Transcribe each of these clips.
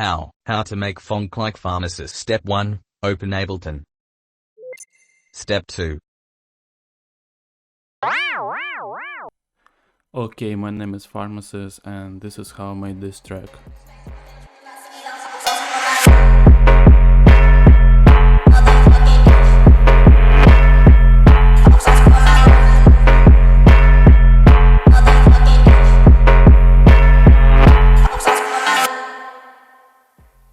How to make Phonk like Pharmacist. Step 1. Open Ableton. Step 2. Okay, my name is Pharmacist and this is how I made this track.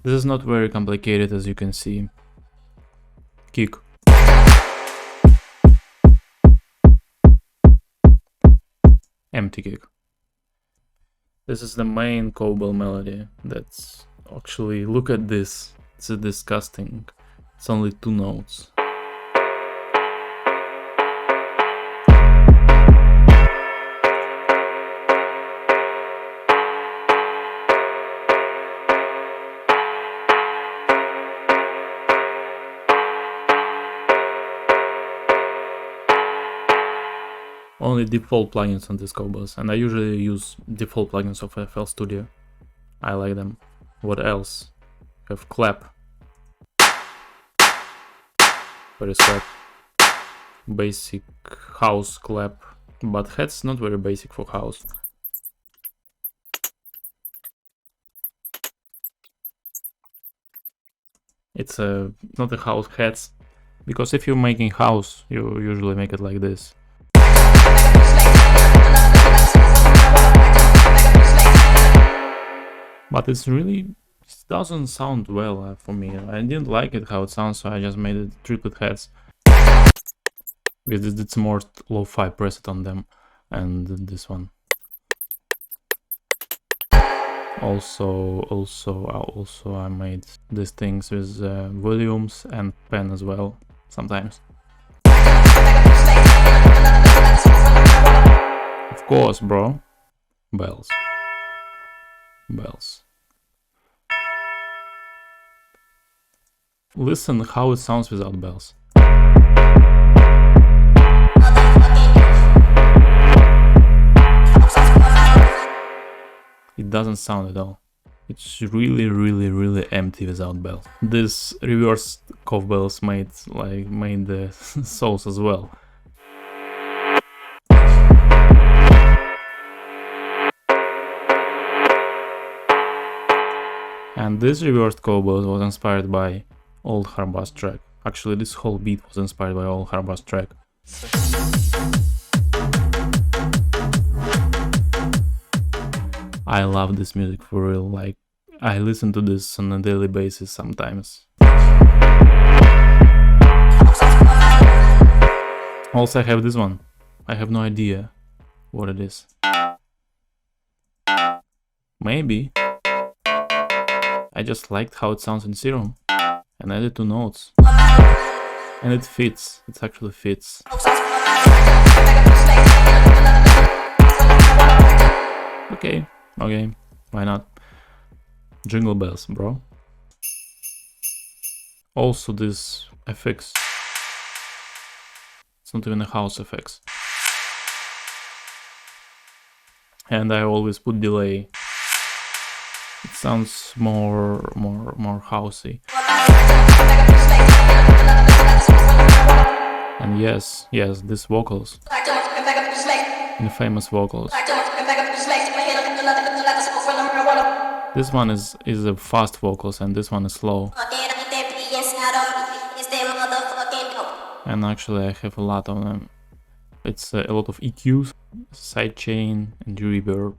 This is not very complicated, as you can see. Kick. Empty kick. This is the main cowbell melody. That's actually, look at this. It's disgusting. It's only 2 notes. Only default plugins on these cowbells, and I usually use default plugins of FL Studio. I like them. What else? We have clap. What is clap? Basic house clap, but head's not very basic for house. It's not a house heads, because if you're making house, you usually make it like this. But it doesn't sound well for me. I didn't like it how it sounds, so I just made it triplet heads. Because it's more lo-fi preset on them, and this one. Also I made these things with volumes and pen as well, sometimes. Of course, bro. Bells. Bells. Listen how it sounds without bells. It doesn't sound at all. It's really empty without bells. This reverse cowbells made the souls as well. And this reversed cowbell was inspired by old hard bass track. Actually, this whole beat was inspired by old hard bass track. I love this music for real, like, I listen to this on a daily basis sometimes. Also, I have this one. I have no idea what it is. Maybe. I just liked how it sounds in Serum and added 2 notes. And it fits, it actually fits. Okay, why not? Jingle bells, bro. Also this FX. It's not even a house FX. And I always put delay. It sounds more housey. And yes, these vocals. The famous vocals. This one is a fast vocals and this one is slow. And actually I have a lot of them. It's a lot of EQs, sidechain and reverb.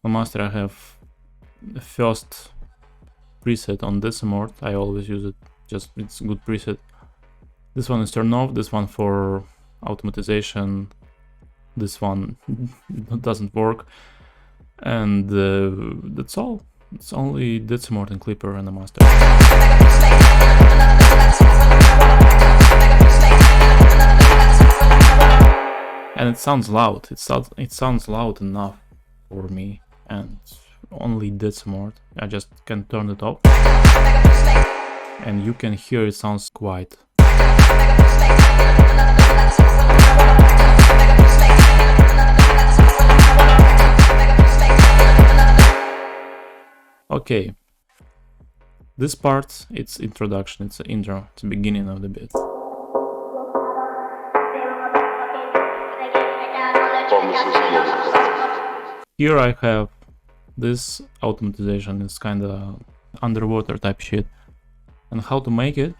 On master I have the first preset on this mode. I always use it, just it's a good preset. This one is turn off, this one for automatization, this one doesn't work, and that's all. It's only Decimort and Clipper and the master. And it sounds loud. It sounds loud enough for me, and only Decimort. I just can turn it off, and you can hear it sounds quiet. Okay, this part, it's introduction, it's an intro, it's the beginning of the bit. Here I have this automatization, it's kind of underwater type shit. And how to make it?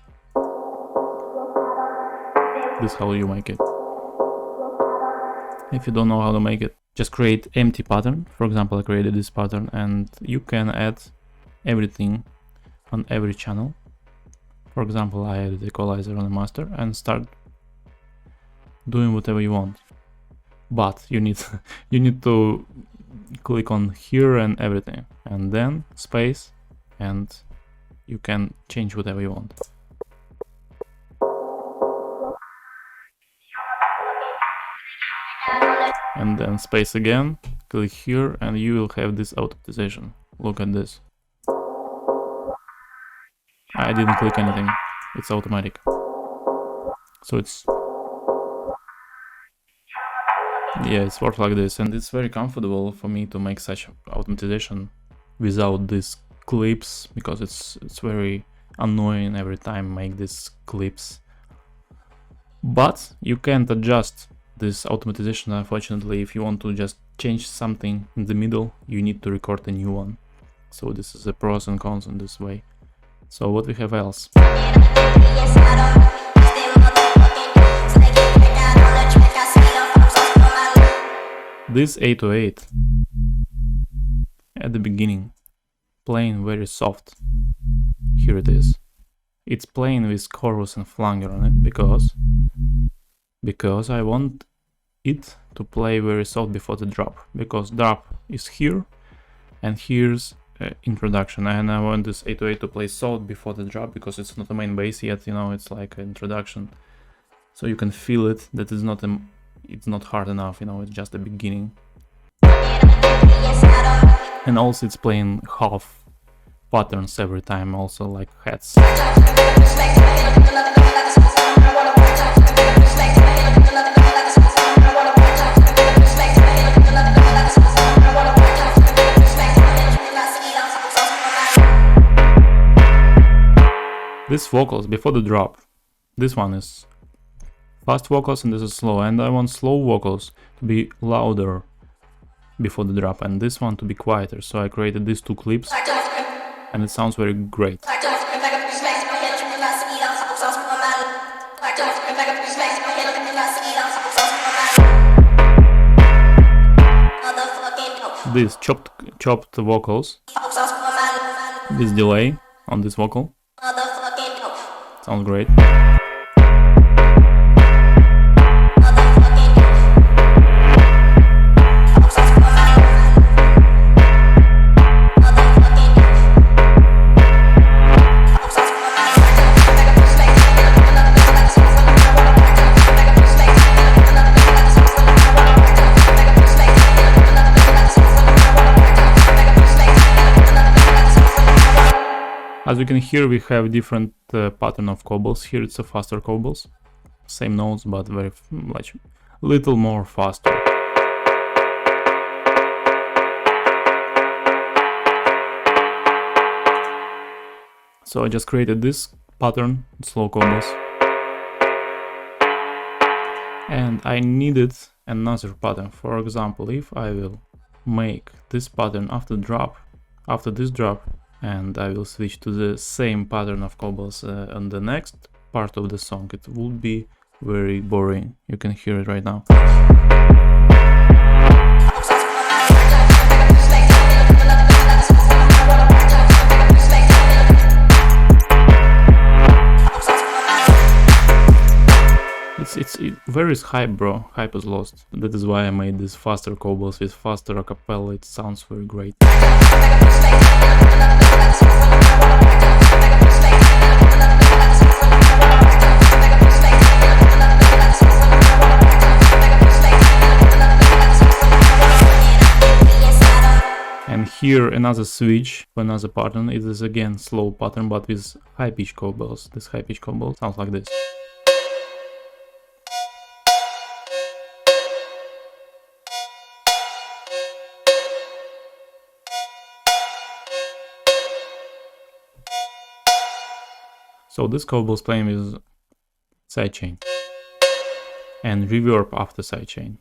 This is how you make it. If you don't know how to make it, just create empty pattern. For example, I created this pattern, and you can add everything on every channel. For example, I added equalizer on the master and start doing whatever you want. But you need to click on here and everything, and then space, and you can change whatever you want. And then space again, click here, and you will have this automatization. Look at this. I didn't click anything, it's automatic. So it's works like this, and it's very comfortable for me to make such automatization without these clips, because it's very annoying every time I make these clips. But you can't adjust this automatization, unfortunately. If you want to just change something in the middle, you need to record a new one. So this is the pros and cons in this way. So what we have else? This 808 at the beginning, playing very soft. Here it is. It's playing with chorus and flanger on it because I want it to play very soft before the drop, because drop is here and here's introduction, and I want this 808 to play soft before the drop because it's not a main bass yet, you know, it's like an introduction, so you can feel it that it's not hard enough, you know, it's just the beginning. And also it's playing half patterns every time, also like hats. This vocals before the drop, this one is fast vocals and this is slow, and I want slow vocals to be louder before the drop and this one to be quieter, so I created these two clips and it sounds very great. These chopped vocals, this delay on this vocal, sounds great. As you can hear, we have different pattern of cobbles. Here it's a faster cobbles, same notes but very much little more faster. So I just created this pattern, slow cobbles, and I needed another pattern. For example, if I will make this pattern after this drop, and I will switch to the same pattern of cobbles on the next part of the song, it would be very boring. You can hear it right now. It's where is hype, bro? Hype is lost. That is why I made this faster cobbles with faster acapella. It sounds very great. here another switch for another pattern. It is again slow pattern, but with high pitch cowbells. This high pitch cowbell sounds like this. So this cowbell is playing with sidechain and reverb after sidechain.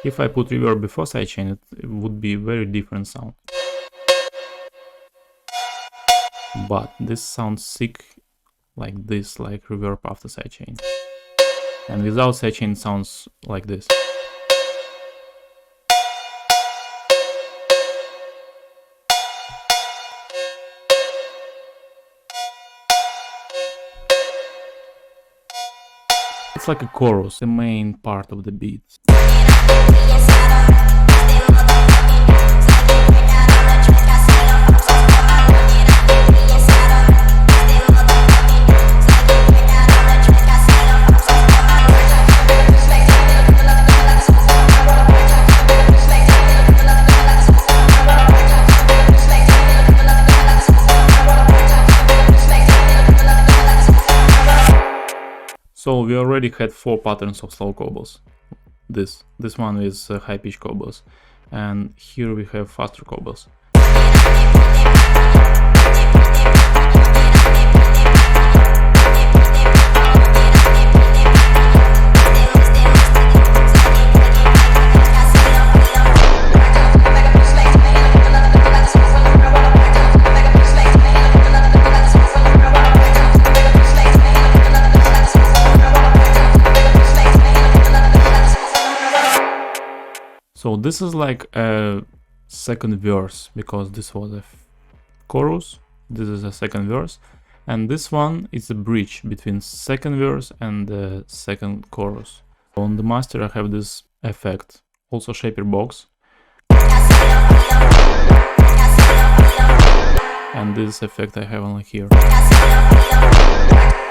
If I put reverb before sidechain, it would be a very different sound. But this sounds sick like this, like reverb after sidechain. And without sidechain it sounds like this. It's like a chorus, the main part of the beat. So we already had 4 patterns of slow cowbells. This one is high pitch cowbells, and here we have faster cowbells. So this is like a second verse, because this was a chorus, this is a second verse, and this one is a bridge between second verse and the second chorus. On the master I have this effect, also shaper box, and this effect I have only here.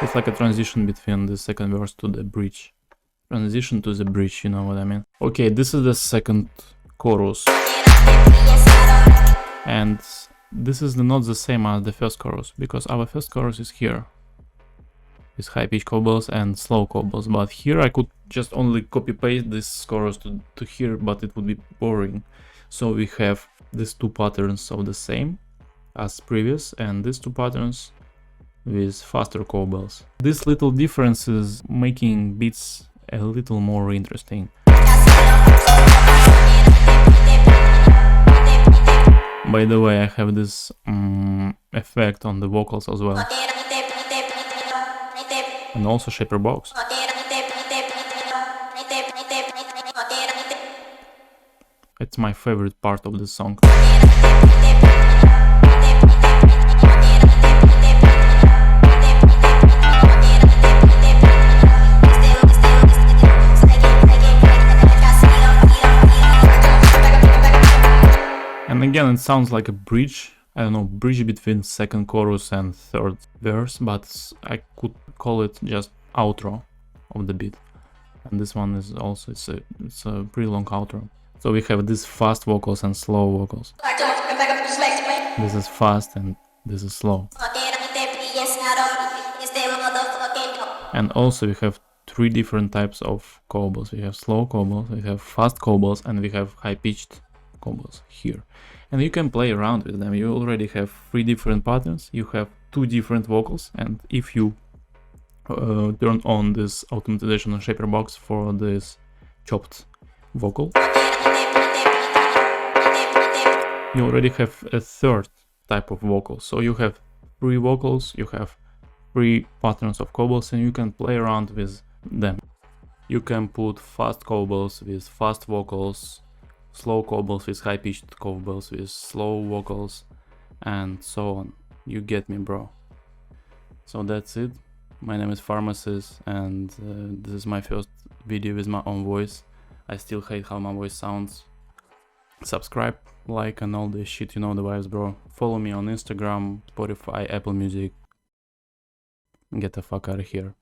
It's like a transition between the second verse to the bridge. Transition to the bridge, you know what I mean. Okay, this is the second chorus. And this is not the same as the first chorus, because our first chorus is here. With high pitch cowbells and slow cowbells. But here I could just only copy paste this chorus to here, but it would be boring. So we have these 2 patterns of the same as previous, and these 2 patterns with faster cowbells. These little differences making beats a little more interesting. By the way, I have this effect on the vocals as well, and also shaper box. It's my favorite part of this song. And again, it sounds like a bridge, I don't know, bridge between second chorus and third verse, but I could call it just outro of the beat. And this one is also, it's a pretty long outro. So we have these fast vocals and slow vocals. This is fast and this is slow. And also we have 3 different types of cowbells. We have slow cowbells, we have fast cowbells, and we have high-pitched cowbells here. And you can play around with them. You already have 3 different patterns, you have 2 different vocals, and if you turn on this automatization on shaper box for this chopped vocal, you already have a 3rd type of vocal. So you have 3 vocals, you have 3 patterns of cowbells, and you can play around with them. You can put fast cowbells with fast vocals, slow cowbells with high-pitched cowbells with slow vocals, and so on. You get me, bro. So that's it. My name is Pharmacist, and this is my first video with my own voice. I still hate how my voice sounds. Subscribe, like, and all this shit, you know the vibes, bro. Follow me on Instagram, Spotify, Apple Music. Get the fuck out of here.